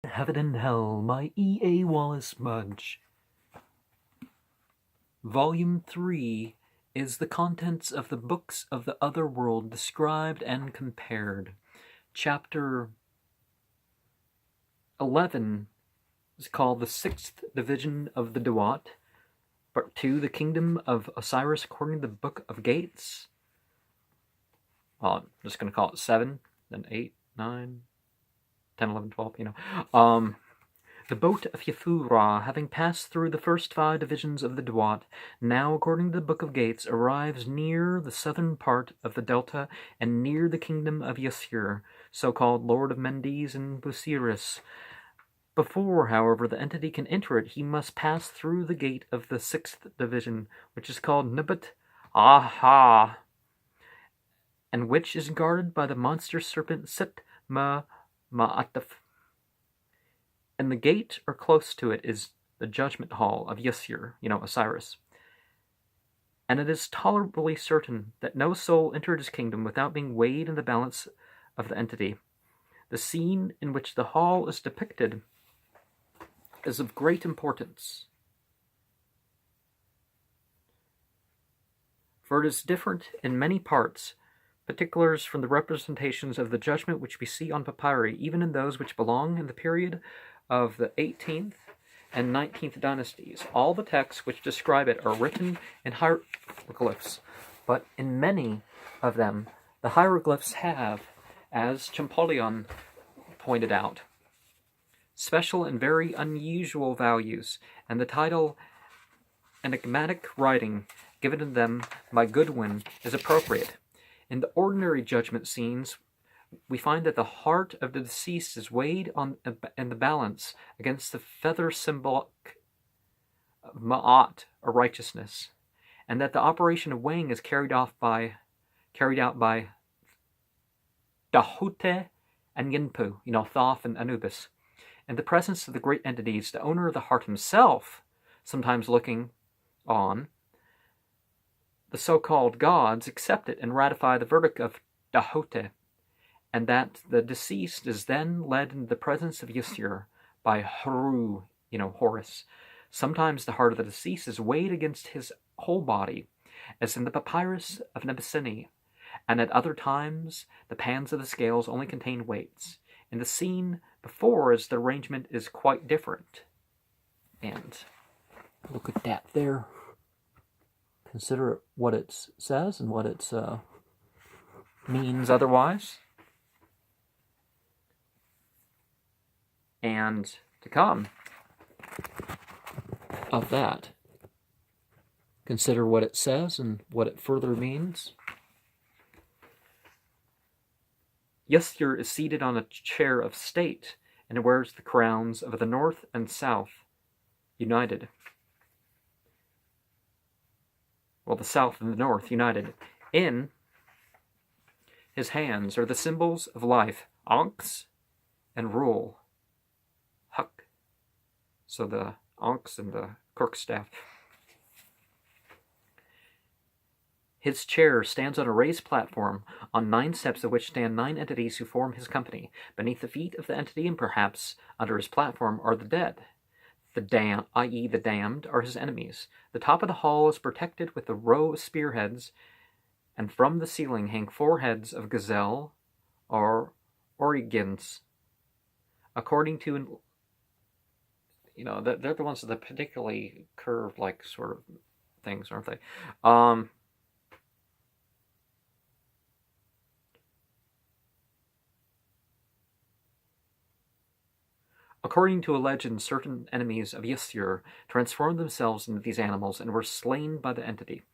Heaven and Hell by E.A. Wallis Budge. Volume 3 is the contents of the books of the other world described and compared. Chapter 11 is called the 6th Division of the Tuat. Part 2, the Kingdom of Osiris according to the Book of Gates. I'm just going to call it 7, then 8, 9, 10, 11, 12, The boat of Yathura, having passed through the first 5 divisions of the Tuat, now, according to the Book of Gates, arrives near the southern part of the delta and near the kingdom of Yasir, so-called Lord of Mendes and Busiris. Before, however, the entity can enter it, he must pass through the gate of the 6th division, which is called Nubat Aha, and which is guarded by the monster serpent Sit Ma'ataf. And the gate, or close to it, is the judgment hall of Yasir, Osiris. And it is tolerably certain that no soul entered his kingdom without being weighed in the balance of the entity. The scene in which the hall is depicted is of great importance, for it is different in many parts, particulars from the representations of the judgment which we see on papyri, even in those which belong in the period of the 18th and 19th dynasties. All the texts which describe it are written in hieroglyphs, but in many of them the hieroglyphs have, as Champollion pointed out, special and very unusual values, and the title enigmatic writing given to them by Goodwin is appropriate. In the ordinary judgment scenes, we find that the heart of the deceased is weighed in the balance against the feather symbolic of Ma'at, or righteousness, and that the operation of weighing is carried out by Dahute and Yinpu, Thoth and Anubis. In the presence of the great entities, the owner of the heart himself, sometimes looking on, the so-called gods accept it and ratify the verdict of Dahute, and that the deceased is then led into the presence of Yasir by Haru, Horus. Sometimes the heart of the deceased is weighed against his whole body, as in the papyrus of Nebseni, and at other times the pans of the scales only contain weights. In the scene before us, the arrangement is quite different. And look at that there. Consider what it says and what it means otherwise. And to come of that, consider what it says and what it further means. Yasir is seated on a chair of state and wears the crowns of the north and south united. Well, the south and the north united. In his hands are the symbols of life, Ankhs and rule, Huk. So the Ankhs and the Kirkstaff. His chair stands on a raised platform, on 9 steps of which stand 9 entities who form his company. Beneath the feet of the entity, and perhaps under his platform, are the dead. The i.e. the damned, are his enemies. The top of the hall is protected with a row of spearheads, and from the ceiling hang 4 heads of gazelle, or origins. According to, they're the ones that are particularly curved, sort of things, aren't they? According to a legend, certain enemies of Yasir transformed themselves into these animals and were slain by the entity.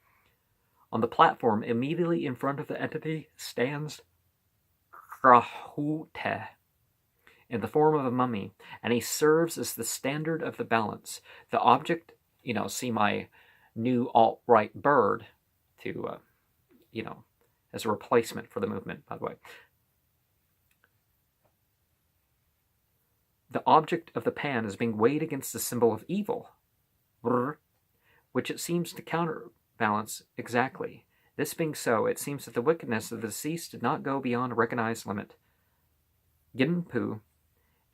On the platform, immediately in front of the entity, stands Krahute, in the form of a mummy, and he serves as the standard of the balance. The object, see my new alt-right bird to, as a replacement for the movement, by the way. The object of the pan is being weighed against the symbol of evil, which it seems to counterbalance exactly. This being so, it seems that the wickedness of the deceased did not go beyond a recognized limit. Yinpu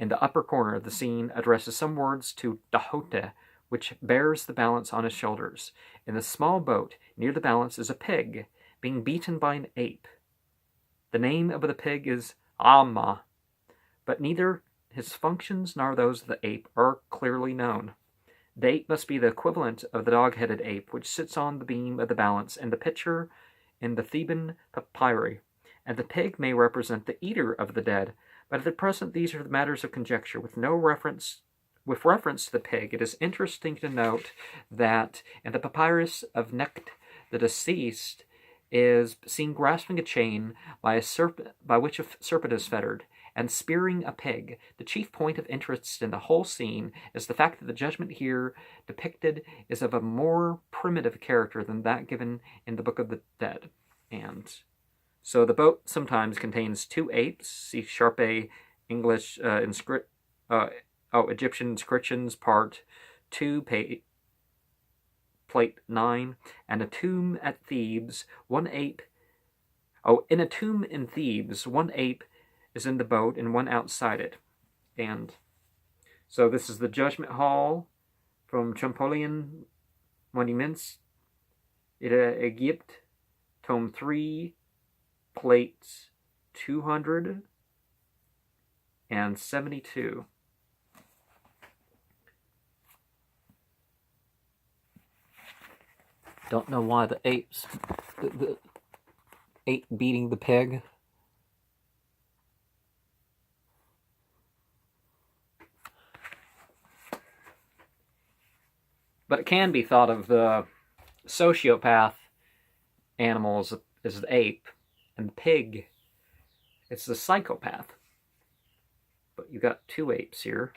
in the upper corner of the scene addresses some words to Dahote, which bears the balance on his shoulders. In the small boat, near the balance, is a pig, being beaten by an ape. The name of the pig is Amma, but neither his functions nor those of the ape are clearly known. The ape must be the equivalent of the dog-headed ape, which sits on the beam of the balance in the picture in the Theban papyri, and the pig may represent the eater of the dead, but at present these are the matters of conjecture, with reference to the pig. It is interesting to note that in the papyrus of Necht, the deceased is seen grasping a chain by which a serpent is fettered, and spearing a pig. The chief point of interest in the whole scene is the fact that the judgment here depicted is of a more primitive character than that given in the Book of the Dead. And so the boat sometimes contains 2 apes, see Sharpe English Egyptian inscriptions, part 2, plate 9, and a tomb at Thebes, 1 ape. In a tomb in Thebes, 1 ape is in the boat and 1 outside it. And so this is the Judgment Hall from Champollion Monuments, Egypt, tome 3, plate 272. Don't know why the ape beating the pig. But it can be thought of the sociopath animals as the ape, and the pig, it's the psychopath. But you got 2 apes here.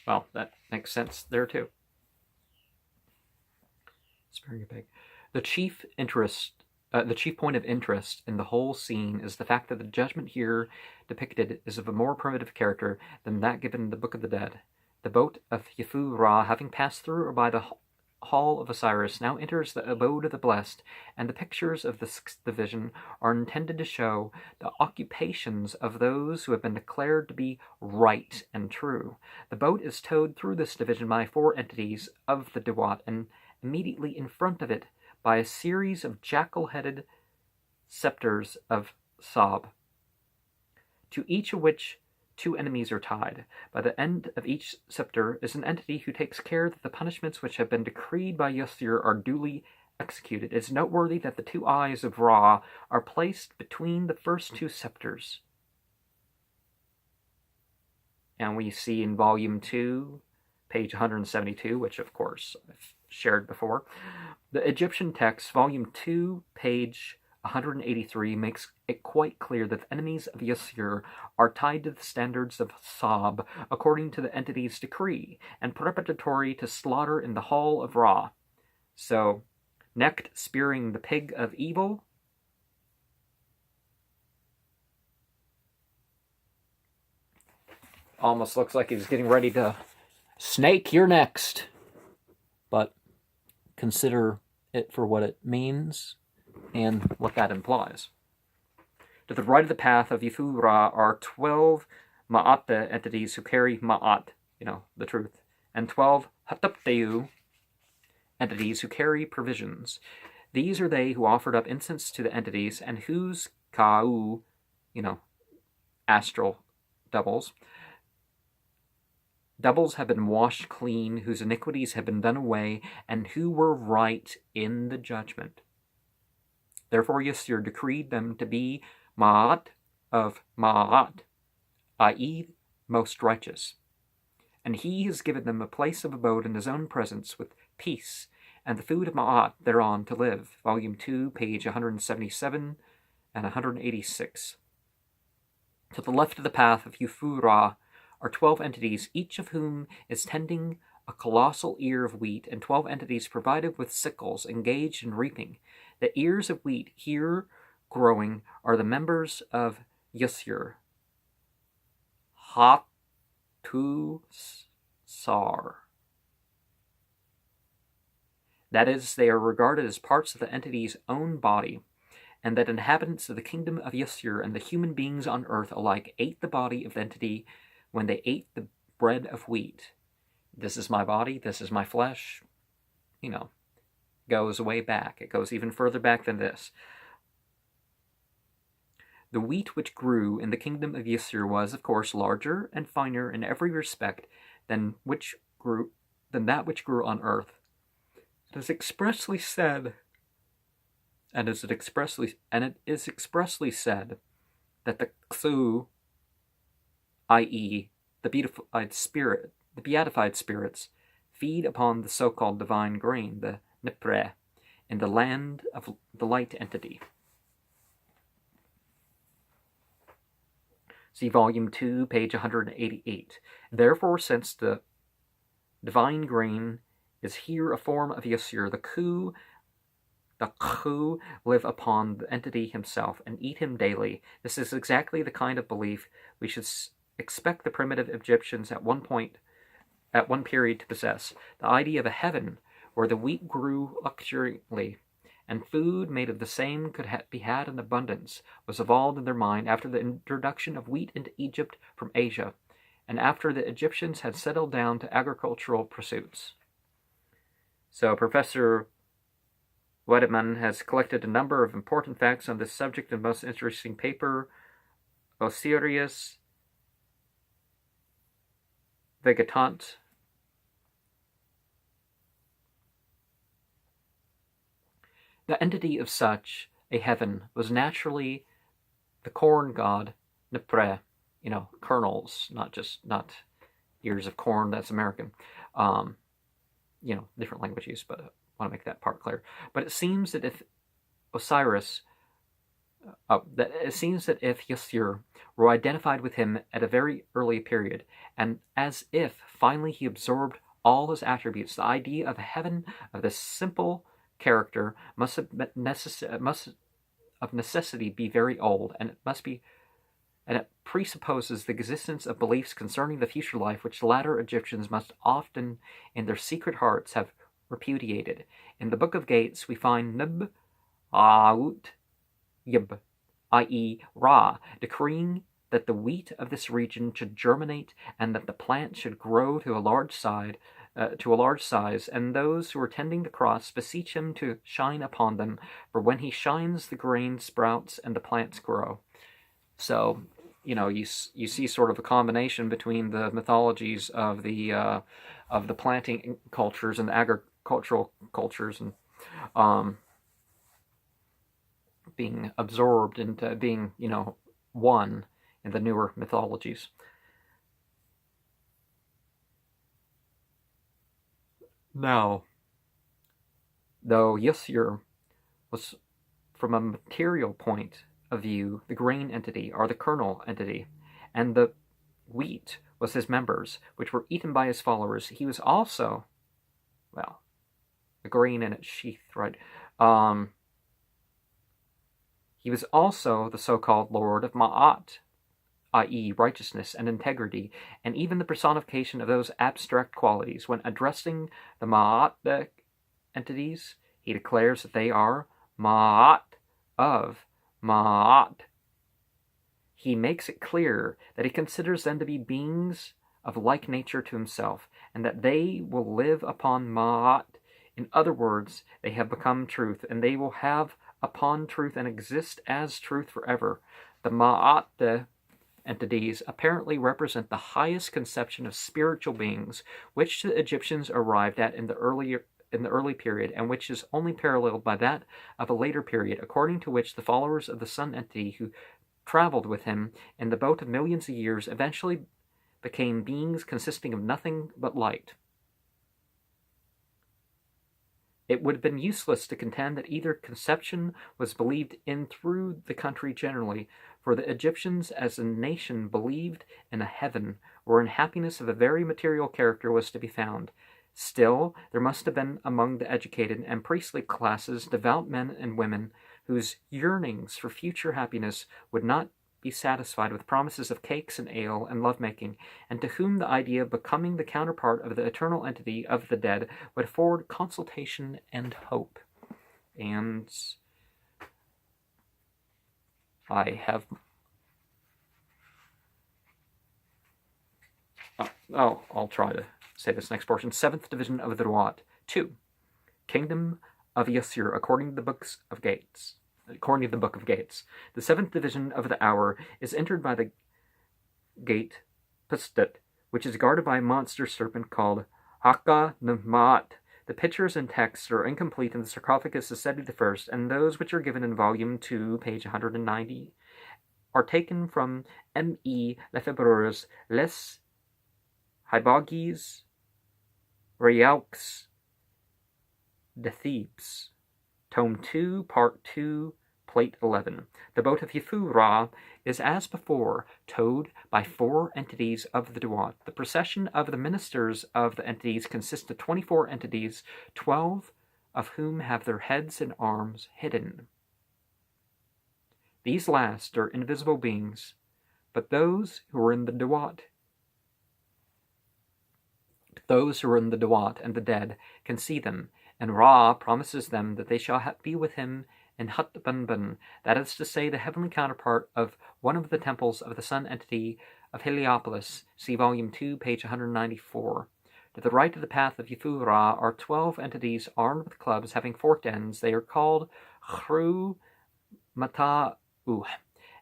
Well, that makes sense there too. Sparing a pig. The chief point of interest in the whole scene is the fact that the judgment here depicted is of a more primitive character than that given in the Book of the Dead. The boat of Yefu-Ra, having passed through or by the Hall of Osiris, now enters the abode of the blessed, and the pictures of the 6th division are intended to show the occupations of those who have been declared to be right and true. The boat is towed through this division by 4 entities of the Tuat, and immediately in front of it by a series of jackal-headed scepters of Sab, to each of which 2 enemies are tied. By the end of each scepter is an entity who takes care that the punishments which have been decreed by Yusir are duly executed. It is noteworthy that the 2 eyes of Ra are placed between the first 2 scepters. And we see in volume 2, page 172, which of course I've shared before, the Egyptian text, volume 2, page 183, makes it quite clear that the enemies of Yusir are tied to the standards of Sab according to the entity's decree, and preparatory to slaughter in the hall of Ra. So, Necht spearing the pig of evil, almost looks like he's getting ready to snake, you're next. But consider it for what it means and what that implies. To the right of the path of Yefu-Ra are 12 Ma'at entities who carry Ma'at, the truth, and 12 Hatupteu entities who carry provisions. These are they who offered up incense to the entities, and whose Ka'u, astral doubles have been washed clean, whose iniquities have been done away, and who were right in the judgment. Therefore Yusir decreed them to be Ma'at of Ma'at, i.e. most righteous. And he has given them a place of abode in his own presence with peace, and the food of Ma'at thereon to live. Volume 2, page 177 and 186. To the left of the path of Yefu-Ra are 12 entities, each of whom is tending a colossal ear of wheat, and 12 entities provided with sickles engaged in reaping. The ears of wheat here growing are the members of Yusir, Hatu-Sar. That is, they are regarded as parts of the entity's own body, and that inhabitants of the kingdom of Yasur and the human beings on earth alike ate the body of the entity when they ate the bread of wheat. This is my body, this is my flesh, goes way back. It goes even further back than this. The wheat which grew in the kingdom of Yasur was, of course, larger and finer in every respect than that which grew on earth. It is expressly said, it is expressly said that the Ksu, i.e., the beatified spirits, feed upon the so-called divine grain, the Nipre, in the land of the light entity. See Volume 2, page 188. Therefore, since the divine grain is here a form of Yasur, the Khu live upon the entity himself and eat him daily. This is exactly the kind of belief we should expect the primitive Egyptians at one period to possess. The idea of a heaven where the wheat grew luxuriantly and food made of the same could be had in abundance was evolved in their mind after the introduction of wheat into Egypt from Asia, and after the Egyptians had settled down to agricultural pursuits. So Professor Wedemann has collected a number of important facts on this subject in the most interesting paper, Osiris Vegetant. The entity of such a heaven was naturally the corn god Nipre, kernels, not ears of corn, that's American. Different language use, but I want to make that part clear. But it seems that if Yasur were identified with him at a very early period, and as if finally he absorbed all his attributes, the idea of a heaven of this simple character must of necessity be very old, and it presupposes the existence of beliefs concerning the future life which the latter Egyptians must often in their secret hearts have repudiated. In the Book of Gates we find Nub Aut Yib, i.e. Ra, decreeing that the wheat of this region should germinate and that the plant should grow to a large size, and those who are tending the crops beseech him to shine upon them, for when he shines the grain sprouts and the plants grow. So, you see sort of a combination between the mythologies of the planting cultures and the agricultural cultures, and being absorbed into being, one in the newer mythologies. Now, though Yasur was, from a material point of view, the grain entity, or the kernel entity, and the wheat was his members, which were eaten by his followers, he was also, the grain in its sheath, right? He was also the so-called Lord of Ma'at, i.e. righteousness and integrity, and even the personification of those abstract qualities. When addressing the Ma'at entities, he declares that they are Ma'at of Ma'at. He makes it clear that he considers them to be beings of like nature to himself, and that they will live upon Ma'at. In other words, they have become truth, and they will have upon truth and exist as truth forever. The Ma'at entities apparently represent the highest conception of spiritual beings, which the Egyptians arrived at in the early period, and which is only paralleled by that of a later period, according to which the followers of the sun entity who traveled with him in the boat of millions of years eventually became beings consisting of nothing but light. It would have been useless to contend that either conception was believed in through the country generally, for the Egyptians as a nation believed in a heaven wherein happiness of a very material character was to be found. Still, there must have been among the educated and priestly classes devout men and women whose yearnings for future happiness would not be satisfied with promises of cakes and ale and lovemaking, and to whom the idea of becoming the counterpart of the eternal entity of the dead would afford consultation and hope. And I have... I'll try to say this next portion. 7th division of the Tuat. 2. Kingdom of Yasir, according to the Book of Gates. The 7th division of the hour is entered by the gate Pustet, which is guarded by a monster serpent called Haka Nmat. The pictures and texts are incomplete in the sarcophagus of Seti I, and those which are given in volume 2, page 190, are taken from M.E. Lefebvre's Les Hybogies Réaux de Thebes, Tome 2, Part 2, Plate 11. The boat of Yafu-Ra is as before towed by 4 entities of the Tuat. The procession of the ministers of the entities consists of 24 entities, 12 of whom have their heads and arms hidden. These last are invisible beings, but those who are in the Tuat and the dead can see them, and Ra promises them that they shall be with him in Hutbanban, that is to say, the heavenly counterpart of one of the temples of the sun entity of Heliopolis. See volume 2, page 194. To the right of the path of Yafu-Ra are 12 entities armed with clubs having forked ends. They are called Chru Mata'u,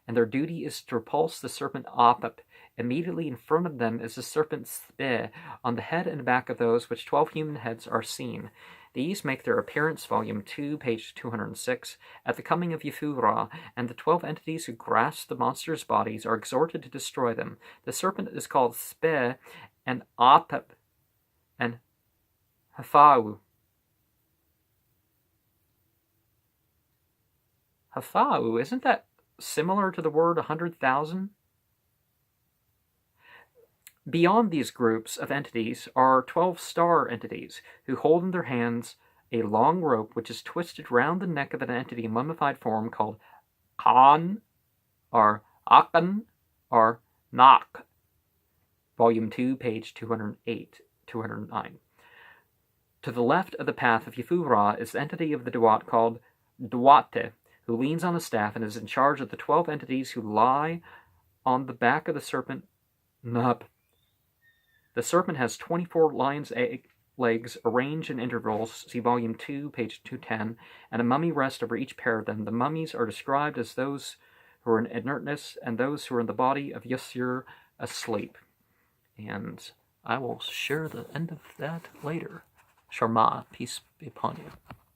and their duty is to repulse the serpent Apep. Immediately in front of them is the serpent Spe. On the head and back of those which 12 human heads are seen. These make their appearance, volume 2, page 206, at the coming of Yafu-Ra, and the 12 entities who grasp the monsters' bodies are exhorted to destroy them. The serpent is called Spe, and Apep, and Hafau. Hafau, isn't that similar to the word 100,000? Beyond these groups of entities are 12 star entities, who hold in their hands a long rope which is twisted round the neck of an entity in mummified form called Khan, or Akan, or Nak. Volume 2, page 209. To the left of the path of Yafu-Ra is the entity of the Tuat called Duate, who leans on a staff and is in charge of the 12 entities who lie on the back of the serpent Nub. The serpent has 24 lion's legs arranged in intervals, see volume 2, page 210, and a mummy rests over each pair of them. The mummies are described as those who are in inertness and those who are in the body of Yasir asleep. And I will share the end of that later. Sharma, peace be upon you.